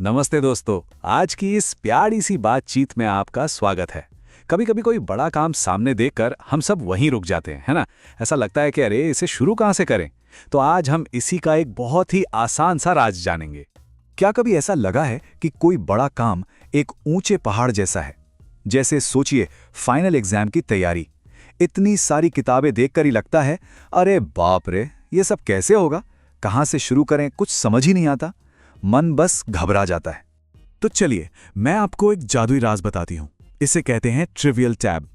नमस्ते दोस्तों। आज की इस प्यारी सी बातचीत में आपका स्वागत है। कभी कभी कोई बड़ा काम सामने देखकर हम सब वहीं रुक जाते हैं, है ना। ऐसा लगता है कि अरे इसे शुरू कहाँ से करें। तो आज हम इसी का एक बहुत ही आसान सा राज जानेंगे। क्या कभी ऐसा लगा है कि कोई बड़ा काम एक ऊंचे पहाड़ जैसा है? जैसे सोचिए, फाइनल एग्जाम की तैयारी। इतनी सारी किताबें देखकर ही लगता है अरे बाप रे, ये सब कैसे होगा, कहाँ से शुरू करें, कुछ समझ ही नहीं आता। मन बस घबरा जाता है। तो चलिए मैं आपको एक जादुई राज बताती हूँ। इसे कहते हैं ट्रिवियल टैब।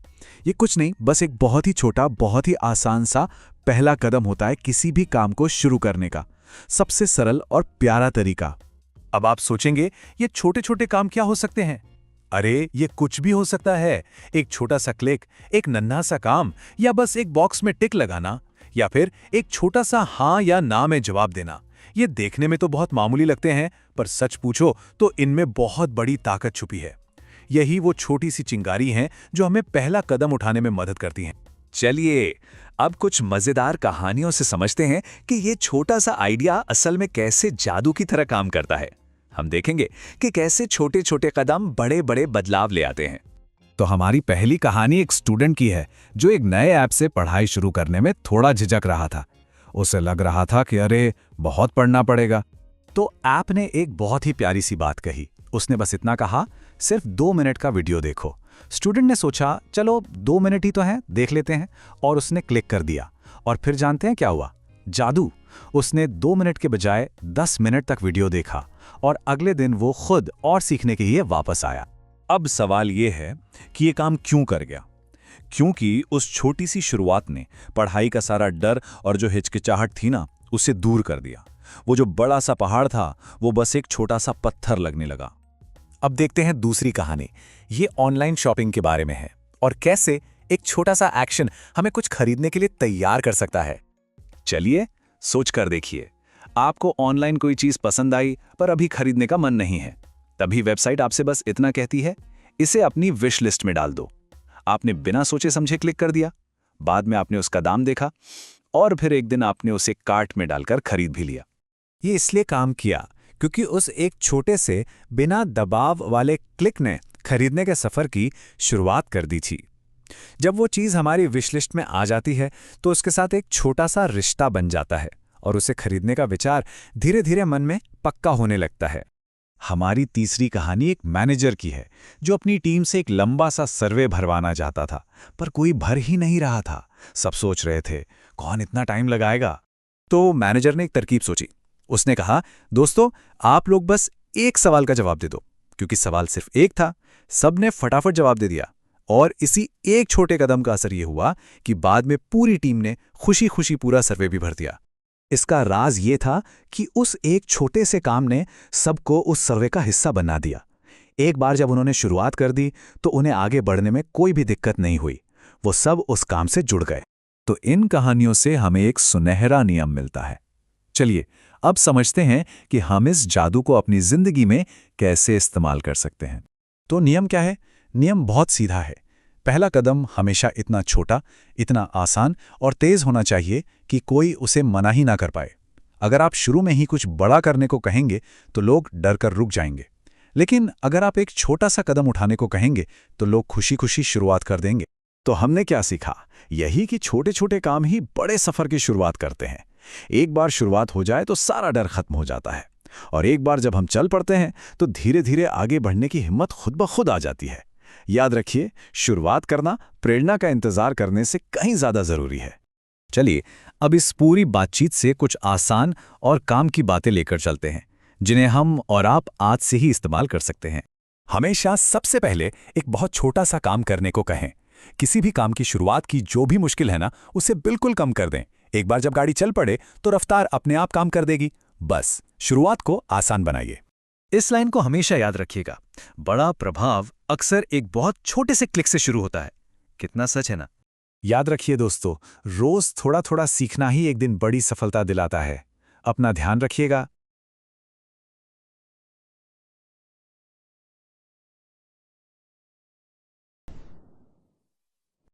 ये कुछ नहीं, बस एक बहुत ही छोटा, बहुत ही आसान सा पहला कदम होता है किसी भी काम को शुरू करने का। सबसे सरल और प्यारा तरीका। अब आप सोचेंगे ये छोटे छोटे काम क्या हो सकते हैं? अरे ये कुछ भी हो सकता है। एक छोटा सा क्लिक, एक नन्हा सा काम, या बस एक बॉक्स में टिक लगाना, या फिर एक छोटा सा हाँ या ना में जवाब देना। ये देखने में तो बहुत मामूली लगते हैं, पर सच पूछो तो इनमें बहुत बड़ी ताकत छुपी है। यही वो छोटी सी चिंगारी हैं जो हमें पहला कदम उठाने में मदद करती हैं। चलिए अब कुछ मजेदार कहानियों से समझते हैं कि ये छोटा सा आइडिया असल में कैसे जादू की तरह काम करता है। हम देखेंगे कि कैसे छोटे छोटे कदम बड़े बड़े बदलाव ले आते हैं। तो हमारी पहली कहानी एक स्टूडेंट की है जो एक नए ऐप से पढ़ाई शुरू करने में थोड़ा झिझक रहा था। उसे लग रहा था कि अरे बहुत पढ़ना पड़ेगा। तो ऐप ने एक बहुत ही प्यारी सी बात कही। उसने बस इतना कहा, सिर्फ 2 मिनट का वीडियो देखो। स्टूडेंट ने सोचा चलो 2 मिनट ही तो हैं, देख लेते हैं, और उसने क्लिक कर दिया। और फिर जानते हैं क्या हुआ? जादू। उसने 2 मिनट के बजाय 10 मिनट तक वीडियो देखा और अगले दिन वो खुद और सीखने के लिए वापस आया। अब सवाल ये है कि ये काम क्यों कर गया? क्योंकि उस छोटी सी शुरुआत ने पढ़ाई का सारा डर और जो हिचकिचाहट थी ना, उसे दूर कर दिया। वो जो बड़ा सा पहाड़ था वो बस एक छोटा सा पत्थर लगने लगा। अब देखते हैं दूसरी कहानी। ये ऑनलाइन शॉपिंग के बारे में है और कैसे एक छोटा सा एक्शन हमें कुछ खरीदने के लिए तैयार कर सकता है। चलिए सोच कर देखिए। आपको ऑनलाइन कोई चीज पसंद आई पर अभी खरीदने का मन नहीं है। तभी वेबसाइट आपसे बस इतना कहती है, इसे अपनी विश लिस्ट में डाल दो। आपने बिना सोचे समझे क्लिक कर दिया। बाद में आपने उसका दाम देखा और फिर एक दिन आपने उसे कार्ट में डालकर खरीद भी लिया। ये इसलिए काम किया क्योंकि उस एक छोटे से बिना दबाव वाले क्लिक ने खरीदने के सफर की शुरुआत कर दी थी। जब वो चीज़ हमारी विश लिस्ट में आ जाती है तो उसके साथ एक छोटा सा रिश्ता बन जाता है और उसे खरीदने का विचार धीरे धीरे मन में पक्का होने लगता है। हमारी तीसरी कहानी एक मैनेजर की है जो अपनी टीम से एक लंबा सा सर्वे भरवाना चाहता था, पर कोई भर ही नहीं रहा था। सब सोच रहे थे कौन इतना टाइम लगाएगा। तो मैनेजर ने एक तरकीब सोची। उसने कहा, दोस्तों आप लोग बस एक सवाल का जवाब दे दो। क्योंकि सवाल सिर्फ एक था, सबने फटाफट जवाब दे दिया और इसी एक छोटे कदम का असर यह हुआ कि बाद में पूरी टीम ने खुशी खुशी पूरा सर्वे भी भर दिया। इसका राज ये था कि उस एक छोटे से काम ने सबको उस सर्वे का हिस्सा बना दिया। एक बार जब उन्होंने शुरुआत कर दी तो उन्हें आगे बढ़ने में कोई भी दिक्कत नहीं हुई। वो सब उस काम से जुड़ गए। तो इन कहानियों से हमें एक सुनहरा नियम मिलता है। चलिए अब समझते हैं कि हम इस जादू को अपनी जिंदगी में कैसे इस्तेमाल कर सकते हैं। तो नियम क्या है? नियम बहुत सीधा है। पहला कदम हमेशा इतना छोटा, इतना आसान और तेज होना चाहिए कि कोई उसे मना ही ना कर पाए। अगर आप शुरू में ही कुछ बड़ा करने को कहेंगे तो लोग डर कर रुक जाएंगे, लेकिन अगर आप एक छोटा सा कदम उठाने को कहेंगे तो लोग खुशी खुशी शुरुआत कर देंगे। तो हमने क्या सीखा? यही कि छोटे छोटे काम ही बड़े सफर की शुरुआत करते हैं। एक बार शुरुआत हो जाए तो सारा डर खत्म हो जाता है, और एक बार जब हम चल पड़ते हैं तो धीरे धीरे आगे बढ़ने की हिम्मत खुद ब खुद आ जाती है। याद रखिए, शुरुआत करना प्रेरणा का इंतजार करने से कहीं ज्यादा जरूरी है। चलिए अब इस पूरी बातचीत से कुछ आसान और काम की बातें लेकर चलते हैं जिन्हें हम और आप आज से ही इस्तेमाल कर सकते हैं। हमेशा सबसे पहले एक बहुत छोटा सा काम करने को कहें। किसी भी काम की शुरुआत की जो भी मुश्किल है ना, उसे बिल्कुल कम कर दें। एक बार जब गाड़ी चल पड़े तो रफ्तार अपने आप काम कर देगी। बस शुरुआत को आसान बनाइए। इस लाइन को हमेशा याद रखिएगा, बड़ा प्रभाव अक्सर एक बहुत छोटे से क्लिक से शुरू होता है। कितना सच है ना? याद रखिए दोस्तों, रोज थोड़ा थोड़ा सीखना ही एक दिन बड़ी सफलता दिलाता है। अपना ध्यान रखिएगा।